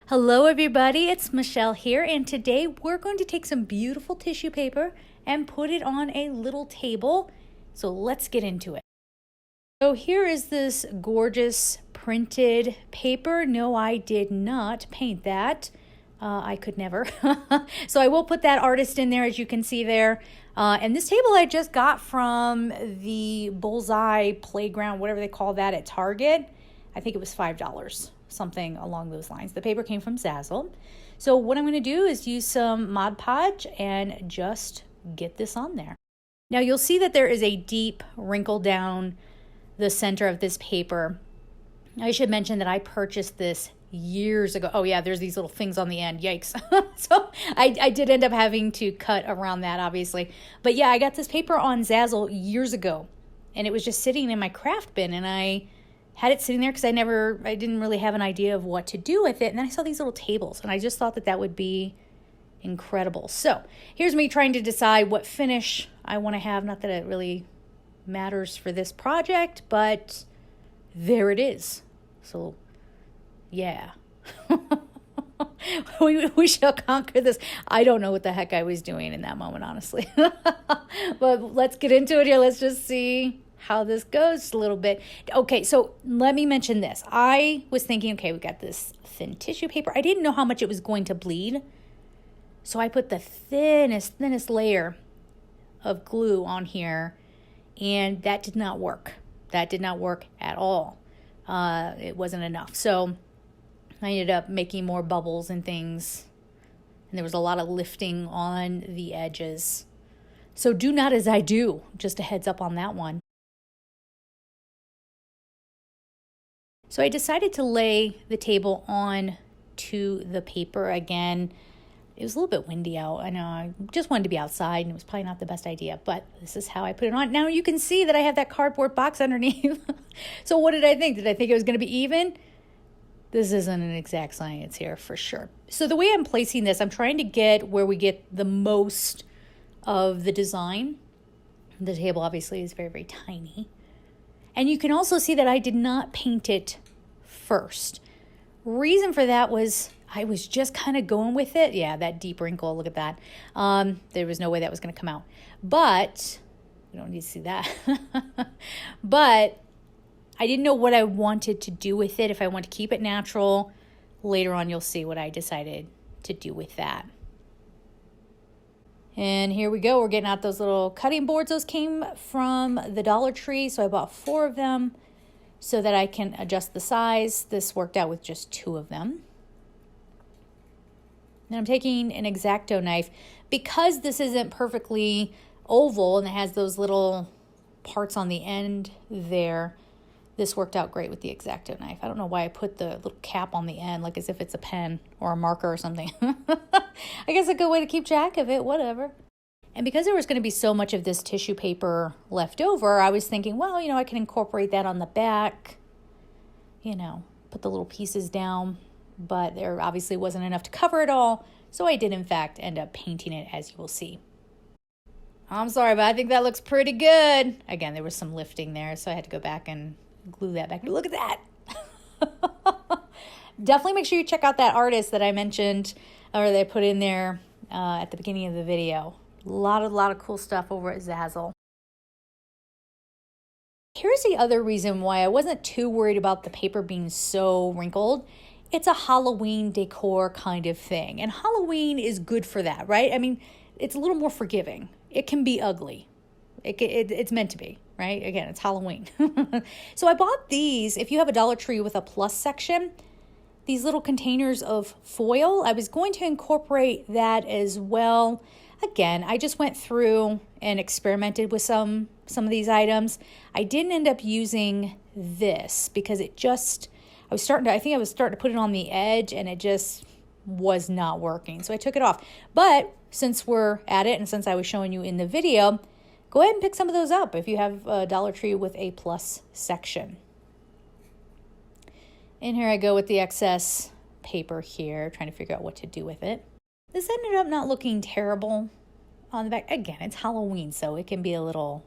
Hello everybody, it's Michelle here, and today we're going to take some beautiful tissue paper and put it on a little table. So let's get into it. So here is this gorgeous printed paper. No, I did not paint that. I could never. So I will put that artist in there, as you can see there. And this table I just got from the Bullseye Playground, whatever they call that, at Target. I think it was $5. Something along those lines. The paper came from Zazzle. So what I'm going to do is use some Mod Podge and just get this on there. Now you'll see that there is a deep wrinkle down the center of this paper. I should mention that I purchased this years ago. Oh yeah, there's these little things on the end. Yikes. So I did end up having to cut around that, obviously. But yeah, I got this paper on Zazzle years ago, and it was just sitting in my craft bin, and I had it sitting there because I didn't really have an idea of what to do with it. And then I saw these little tables, and I just thought that would be incredible. So here's me trying to decide what finish I want to have. Not that it really matters for this project, but there it is. So yeah, we shall conquer this. I don't know what the heck I was doing in that moment, honestly. But let's get into it here. Let's just see how this goes a little bit. Okay, so let me mention this. I was thinking, okay, we got this thin tissue paper. I didn't know how much it was going to bleed. So I put the thinnest layer of glue on here, and that did not work. That did not work at all. It wasn't enough. So I ended up making more bubbles and things, and there was a lot of lifting on the edges. So do not as I do, just a heads up on that one. So I decided to lay the table on to the paper again. It was a little bit windy out. I know, I just wanted to be outside, and it was probably not the best idea, but this is how I put it on. Now you can see that I have that cardboard box underneath. So what did I think? Did I think it was going to be even? This isn't an exact science here for sure. So the way I'm placing this, I'm trying to get where we get the most of the design. The table obviously is very, very tiny. And you can also see that I did not paint it first. Reason for that was I was just kind of going with it. Yeah, that deep wrinkle, look at that. There was no way that was going to come out. But, you don't need to see that. But I didn't know what I wanted to do with it, if I want to keep it natural. Later on, you'll see what I decided to do with that. And here we go. We're getting out those little cutting boards. Those came from the Dollar Tree, so I bought 4 of them so that I can adjust the size. This worked out with just 2 of them. Then I'm taking an X-Acto knife. Because this isn't perfectly oval and it has those little parts on the end there, this worked out great with the X-Acto knife. I don't know why I put the little cap on the end, like as if it's a pen or a marker or something. I guess a good way to keep track of it, whatever. And because there was going to be so much of this tissue paper left over, I was thinking, well, I can incorporate that on the back, put the little pieces down, but there obviously wasn't enough to cover it all. So I did, in fact, end up painting it, as you will see. I'm sorry, but I think that looks pretty good. Again, there was some lifting there, so I had to go back and glue that back. Look at that. Definitely make sure you check out that artist that I mentioned, or that I put in there at the beginning of the video. A lot of cool stuff over at Zazzle. Here's the other reason why I wasn't too worried about the paper being so wrinkled. It's a Halloween decor kind of thing, and Halloween is good for that, right? I mean, it's a little more forgiving. It can be ugly. It's meant to be, right? Again, it's Halloween. So I bought these. If you have a Dollar Tree with a plus section, these little containers of foil, I was going to incorporate that as well. Again, I just went through and experimented with some of these items. I didn't end up using this because I was starting to put it on the edge, and it just was not working. So I took it off. But since we're at it, and since I was showing you in the video, go ahead and pick some of those up if you have a Dollar Tree with a plus section. And here I go with the excess paper here, trying to figure out what to do with it. This ended up not looking terrible on the back. Again, it's Halloween, so it can be a little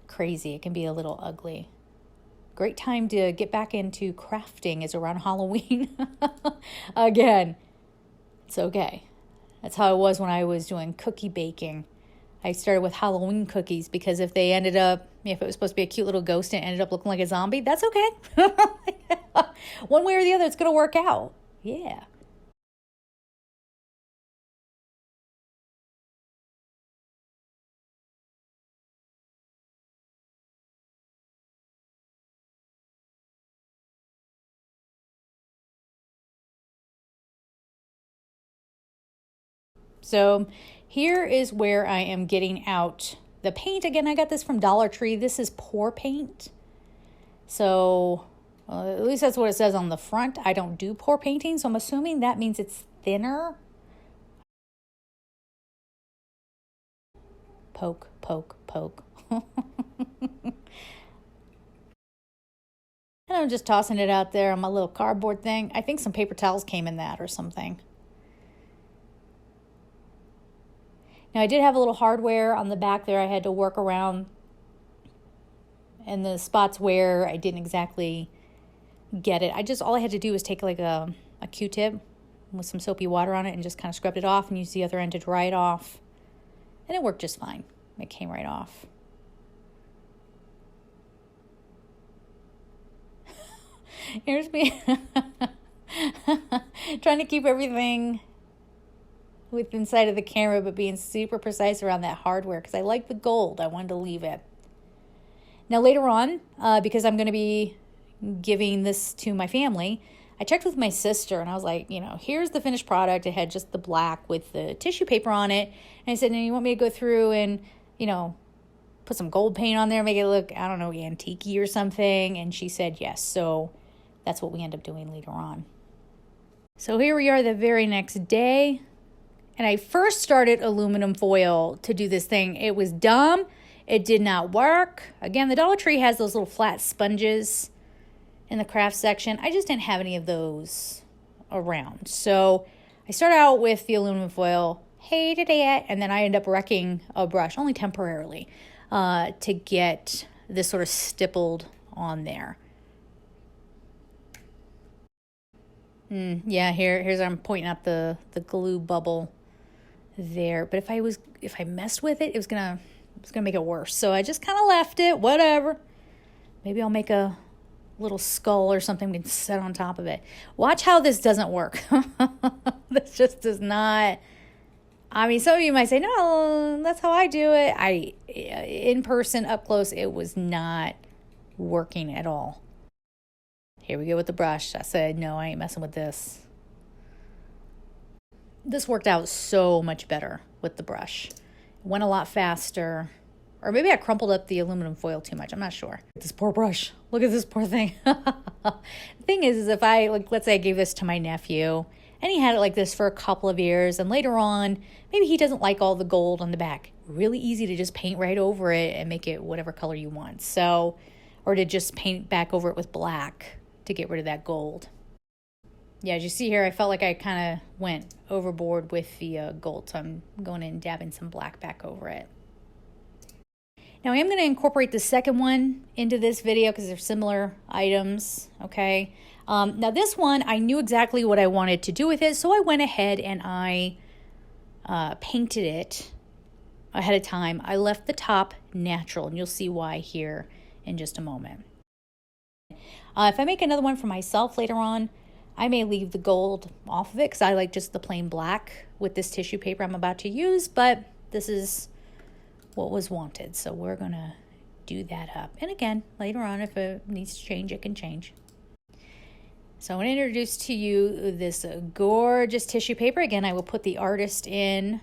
crazy. It can be a little ugly. great time to get back into crafting is around Halloween. Again, it's okay. That's how it was when I was doing cookie baking. I started with Halloween cookies because if it was supposed to be a cute little ghost and it ended up looking like a zombie, that's okay. One way or the other, it's going to work out. Yeah. So here is where I am getting out the paint. Again, I got this from Dollar Tree. This is pour paint. So at least that's what it says on the front. I don't do pour painting, so I'm assuming that means it's thinner. Poke, poke, poke. And I'm just tossing it out there on my little cardboard thing. I think some paper towels came in that or something. Now, I did have a little hardware on the back there I had to work around. And the spots where I didn't exactly get it, all I had to do was take like a Q-tip with some soapy water on it and just kind of scrubbed it off and use the other end to dry it off. And it worked just fine. It came right off. Here's me trying to keep everything with inside of the camera, but being super precise around that hardware because I like the gold. I wanted to leave it. Now later on, because I'm going to be giving this to my family, I checked with my sister and I was like, here's the finished product. It had just the black with the tissue paper on it. And I said, you want me to go through and, put some gold paint on there, make it look, I don't know, antique-y or something? And she said yes. So that's what we end up doing later on. So here we are the very next day. And I first started aluminum foil to do this thing. It was dumb. It did not work. Again, the Dollar Tree has those little flat sponges in the craft section. I just didn't have any of those around. So I started out with the aluminum foil, hated it, and then I ended up wrecking a brush, only temporarily, to get this sort of stippled on there. Yeah, here's I'm pointing out the glue bubble there. But if I messed with it, it was gonna make it worse. So I just kind of left it, whatever. Maybe I'll make a little skull or something we can set on top of it. Watch how this doesn't work. This just does not. I mean, some of you might say, no, that's how I do it. In person, up close, it was not working at all. Here we go with the brush. I said, no, I ain't messing with this. This worked out so much better with the brush. It went a lot faster. Or maybe I crumpled up the aluminum foil too much. I'm not sure. This poor brush. Look at this poor thing. The thing is if let's say I gave this to my nephew, and he had it like this for a couple of years, and later on, maybe he doesn't like all the gold on the back. Really easy to just paint right over it and make it whatever color you want. So, or to just paint back over it with black to get rid of that gold. Yeah, as you see here, I felt like I kind of went overboard with the gold, so I'm going in and dabbing some black back over it. Now I am going to incorporate the second one into this video because they're similar items, okay? Now this one, I knew exactly what I wanted to do with it, so I went ahead and I painted it ahead of time. I left the top natural, and you'll see why here in just a moment. If I make another one for myself later on, I may leave the gold off of it because I like just the plain black with this tissue paper I'm about to use, but this is what was wanted, so we're going to do that up. And again, later on, if it needs to change, it can change. So I want to introduce to you this gorgeous tissue paper. Again, I will put the artist in.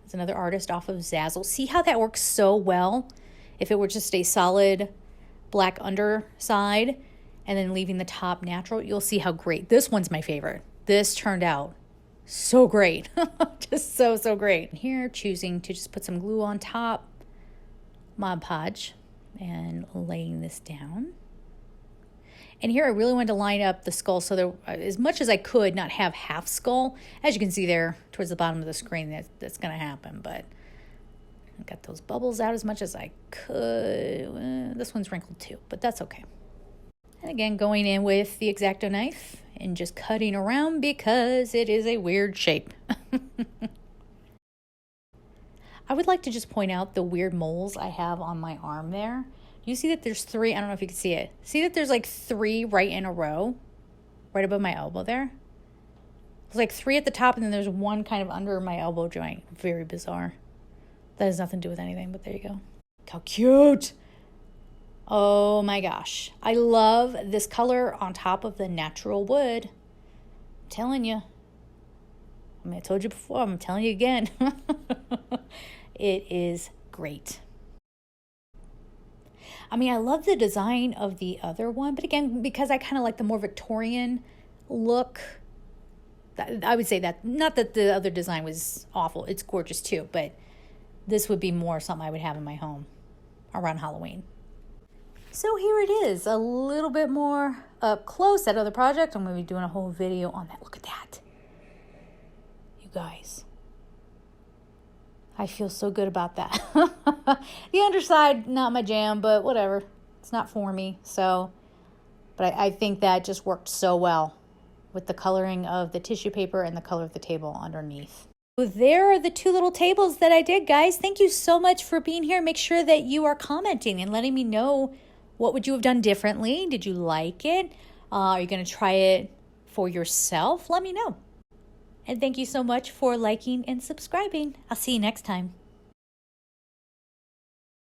It's another artist off of Zazzle. See how that works so well? If it were just a solid black underside and then leaving the top natural, you'll see how great. This one's my favorite. This turned out so great. Just so great. Here, choosing to just put some glue on top, Mod Podge, and laying this down. And here I really wanted to line up the skull so there, as much as I could, not have half skull. As you can see there towards the bottom of the screen, that's going to happen. But I got those bubbles out as much as I could. This one's wrinkled too, but that's okay. And again, going in with the X-Acto knife and just cutting around because it is a weird shape. I would like to just point out the weird moles I have on my arm there. You see that there's 3, I don't know if you can see it. See that there's like 3 right in a row, right above my elbow there? There's like 3 at the top and then there's 1 kind of under my elbow joint. Very bizarre. That has nothing to do with anything, but there you go. How cute! Oh my gosh. I love this color on top of the natural wood. I'm telling you. I mean, I told you before, I'm telling you again. It is great. I mean, I love the design of the other one, but again, because I kind of like the more Victorian look, I would say that, not that the other design was awful, it's gorgeous too, but this would be more something I would have in my home around Halloween. So here it is, a little bit more up close, that other project. I'm going to be doing a whole video on that. Look at that. You guys. I feel so good about that. The underside, not my jam, but whatever. It's not for me. So, but I think that just worked so well with the coloring of the tissue paper and the color of the table underneath. So there are the 2 little tables that I did, guys. Thank you so much for being here. Make sure that you are commenting and letting me know, what would you have done differently? Did you like it? Are you going to try it for yourself? Let me know. And thank you so much for liking and subscribing. I'll see you next time.